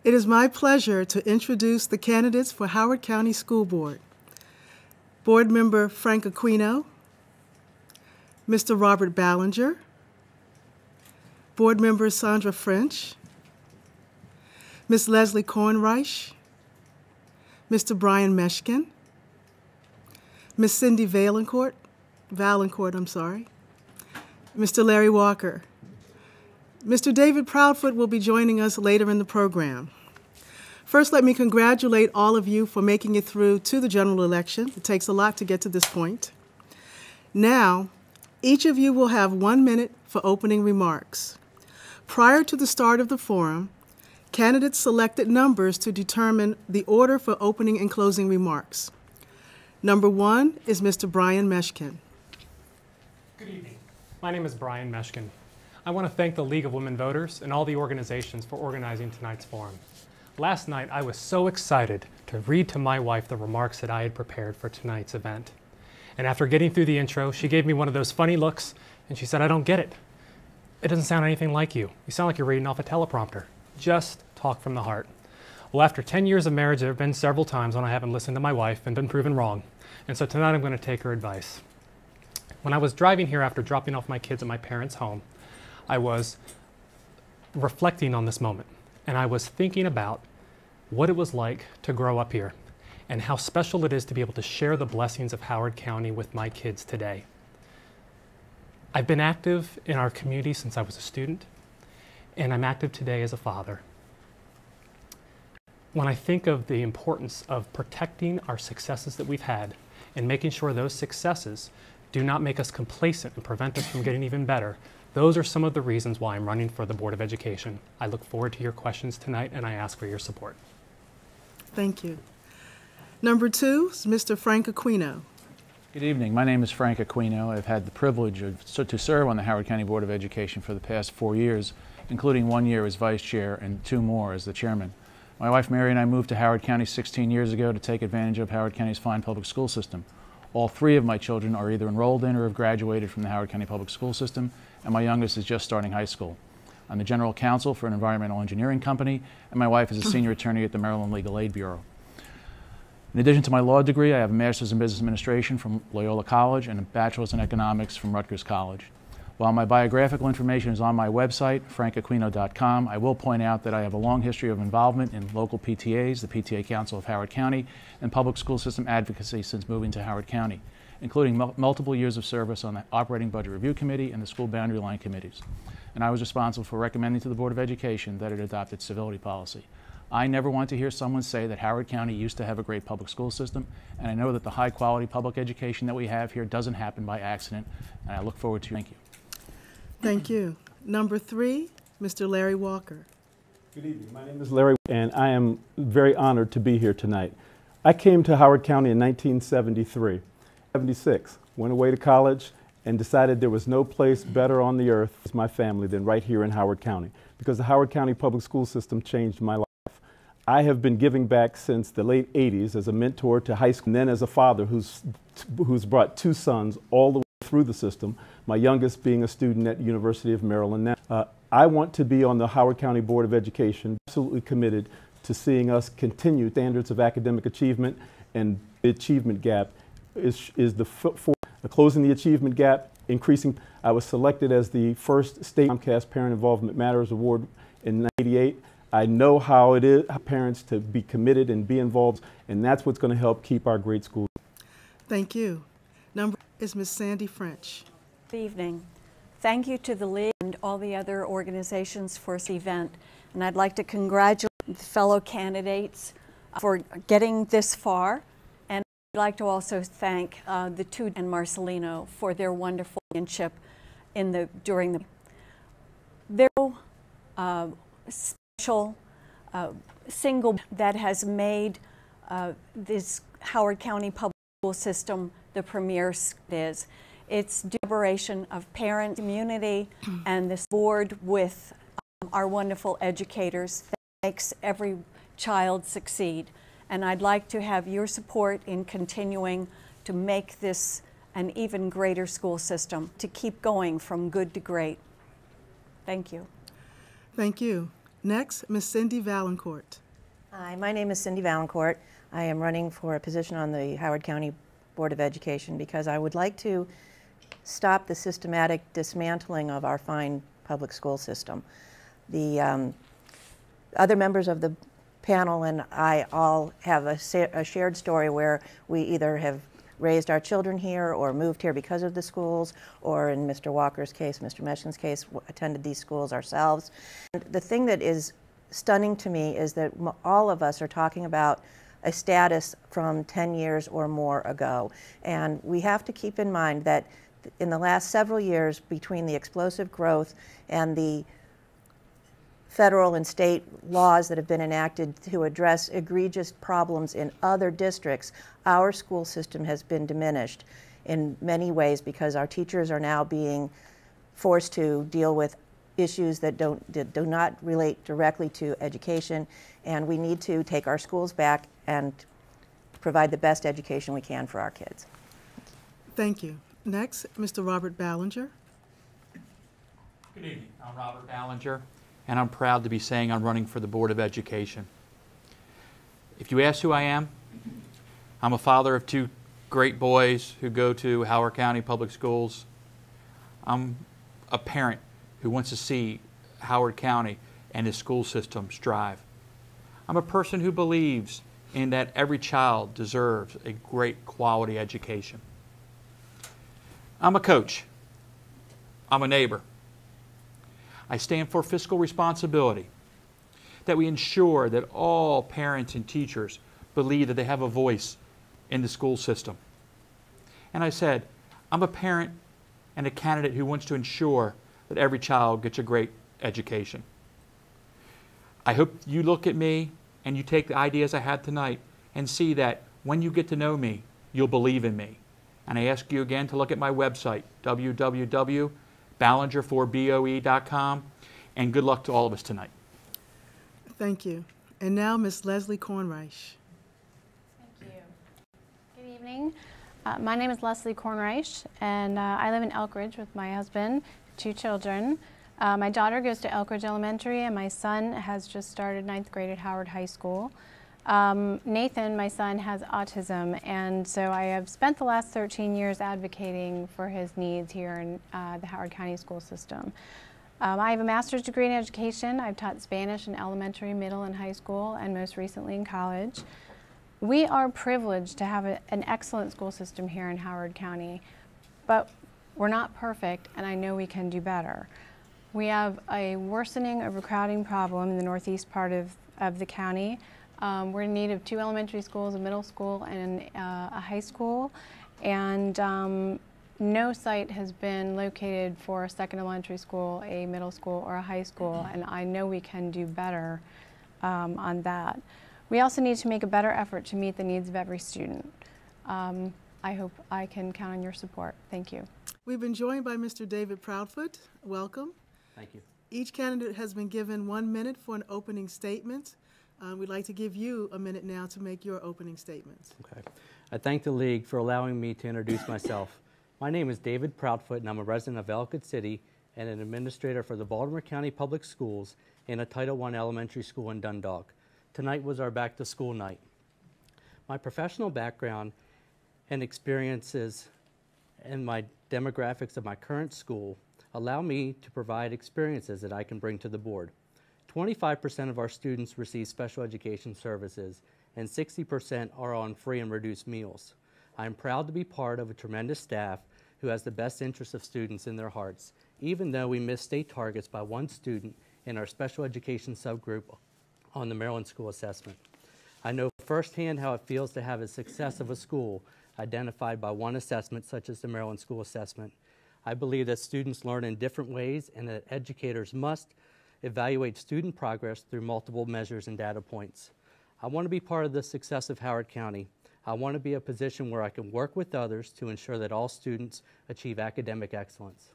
It is my pleasure to introduce the candidates for Howard County School Board. Board Member Frank Aquino, Mr. Robert Ballinger, Board Member Sandra French, Ms. Leslie Cornreich, Mr. Brian Meshkin, Ms. Cindy Valencourt, Mr. Larry Walker. Mr. David Proudfoot will be joining us later in the program. First, let me congratulate all of you for making it through to the general election. It takes a lot to get to this point. Now, each of you will have 1 minute for opening remarks. Prior to the start of the forum, candidates selected numbers to determine the order for opening and closing remarks. Number 1 is Mr. Brian Meshkin. Good evening. My name is Brian Meshkin. I want to thank the League of Women Voters and all the organizations for organizing tonight's forum. Last night, I was so excited to read to my wife the remarks that I had prepared for tonight's event. And after getting through the intro, she gave me one of those funny looks, and she said, "I don't get it. It doesn't sound anything like you. You sound like you're reading off a teleprompter. Just talk from the heart." Well, after 10 years of marriage, there have been several times when I haven't listened to my wife and been proven wrong. And so tonight I'm going to take her advice. When I was driving here after dropping off my kids at my parents' home, I was reflecting on this moment, and I was thinking about what it was like to grow up here and how special it is to be able to share the blessings of Howard County with my kids today. I've been active in our community since I was a student, and I'm active today as a father. When I think of the importance of protecting our successes that we've had and making sure those successes do not make us complacent and prevent us from getting even better, those are some of the reasons why I'm running for the Board of Education. I look forward to your questions tonight, and I ask for your support. Thank you. Number 2 is Mr. Frank Aquino. Good evening. My name is Frank Aquino. I've had the privilege to serve on the Howard County Board of Education for the past 4 years, including 1 year as vice chair and 2 more as the chairman. My wife Mary and I moved to Howard County 16 years ago to take advantage of Howard County's fine public school system. All 3 of my children are either enrolled in or have graduated from the Howard County public school system, and my youngest is just starting high school. I'm the general counsel for an environmental engineering company, and my wife is a senior attorney at the Maryland Legal Aid Bureau. In addition to my law degree, I have a master's in business administration from Loyola College and a bachelor's in economics from Rutgers College. While my biographical information is on my website, frankaquino.com, I will point out that I have a long history of involvement in local PTAs, the PTA Council of Howard County, and public school system advocacy since moving to Howard County, including multiple years of service on the Operating Budget Review Committee and the School Boundary Line Committees. And I was responsible for recommending to the Board of Education that it adopt its civility policy. I never want to hear someone say that Howard County used to have a great public school system, and I know that the high quality public education that we have here doesn't happen by accident, and I look forward to thank you. Thank you. Number 3, Mr. Larry Walker. Good evening. My name is Larry, and I am very honored to be here tonight. I came to Howard County in 1973. 76, went away to college and decided there was no place better on the earth as my family than right here in Howard County, because the Howard County public school system changed my life. I have been giving back since the late 80s as a mentor to high school, and then as a father who's brought 2 sons all the way through the system, my youngest being a student at University of Maryland now. I want to be on the Howard County Board of Education, absolutely committed to seeing us continue standards of academic achievement, and the achievement gap is for closing the achievement gap, increasing. I was selected as the first state Comcast Parent Involvement Matters Award in '98. I know how it is for parents to be committed and be involved, and that's what's going to help keep our great schools. Thank you. Number is Ms. Sandy French. Good evening. Thank you to the League and all the other organizations for this event, and I'd like to congratulate the fellow candidates for getting this far. I'd like to also thank the 2 and Marcelino for their wonderful friendship during the special single that has made this Howard County public school system the premier it is. It's collaboration of parent, community, and this board with our wonderful educators that makes every child succeed. And I'd like to have your support in continuing to make this an even greater school system, to keep going from good to great. Thank you. Thank you. Next, Ms. Cindy Valencourt. Hi, my name is Cindy Valencourt. I am running for a position on the Howard County Board of Education because I would like to stop the systematic dismantling of our fine public school system. The other members of the panel and I all have a shared story where we either have raised our children here or moved here because of the schools, or in Mr. Walker's case, Mr. Meshkin's case, attended these schools ourselves. And the thing that is stunning to me is that all of us are talking about a status from 10 years or more ago. And we have to keep in mind that in the last several years, between the explosive growth and the federal and state laws that have been enacted to address egregious problems in other districts, our school system has been diminished in many ways because our teachers are now being forced to deal with issues that do not relate directly to education, and we need to take our schools back and provide the best education we can for our kids. Thank you. Next, Mr. Robert Ballinger. Good evening. I'm Robert Ballinger, and I'm proud to be saying I'm running for the Board of Education. If you ask who I am, I'm a father of two great boys who go to Howard County Public Schools. I'm a parent who wants to see Howard County and his school system strive. I'm a person who believes in that every child deserves a great quality education. I'm a coach. I'm a neighbor. I stand for fiscal responsibility, that we ensure that all parents and teachers believe that they have a voice in the school system. And I said, I'm a parent and a candidate who wants to ensure that every child gets a great education. I hope you look at me and you take the ideas I had tonight and see that when you get to know me, you'll believe in me. And I ask you again to look at my website, www.ballinger4boe.com, and good luck to all of us tonight. Thank you. And now, Ms. Leslie Cornreich. Thank you. Good evening. My name is Leslie Cornreich, and I live in Elkridge with my husband, 2 children. My daughter goes to Elkridge Elementary, and my son has just started 9th grade at Howard High School. Nathan, my son, has autism, and so I have spent the last 13 years advocating for his needs here in the Howard County school system. I have a master's degree in education. I've taught Spanish in elementary, middle, and high school, and most recently in college. We are privileged to have an excellent school system here in Howard County, but we're not perfect, and I know we can do better. We have a worsening overcrowding problem in the northeast part of the county. We're in need of 2 elementary schools, a middle school, and a high school, and no site has been located for a second elementary school, a middle school, or a high school, and I know we can do better on that. We also need to make a better effort to meet the needs of every student. I hope I can count on your support. Thank you. We've been joined by Mr. David Proudfoot. Welcome. Thank you. Each candidate has been given 1 minute for an opening statement. We'd like to give you a minute now to make your opening statements. Okay. I thank the League for allowing me to introduce myself. My name is David Proudfoot, and I'm a resident of Ellicott City and an administrator for the Baltimore County Public Schools in a Title I elementary school in Dundalk. Tonight was our back-to-school night. My professional background and experiences and my demographics of my current school allow me to provide experiences that I can bring to the board. 25% of our students receive special education services, and 60% are on free and reduced meals. I am proud to be part of a tremendous staff who has the best interests of students in their hearts, even though we missed state targets by 1 student in our special education subgroup on the Maryland School Assessment. I know firsthand how it feels to have the success of a school identified by 1 assessment, such as the Maryland School Assessment. I believe that students learn in different ways and that educators must evaluate student progress through multiple measures and data points. I want to be part of the success of Howard County. I want to be in a position where I can work with others to ensure that all students achieve academic excellence.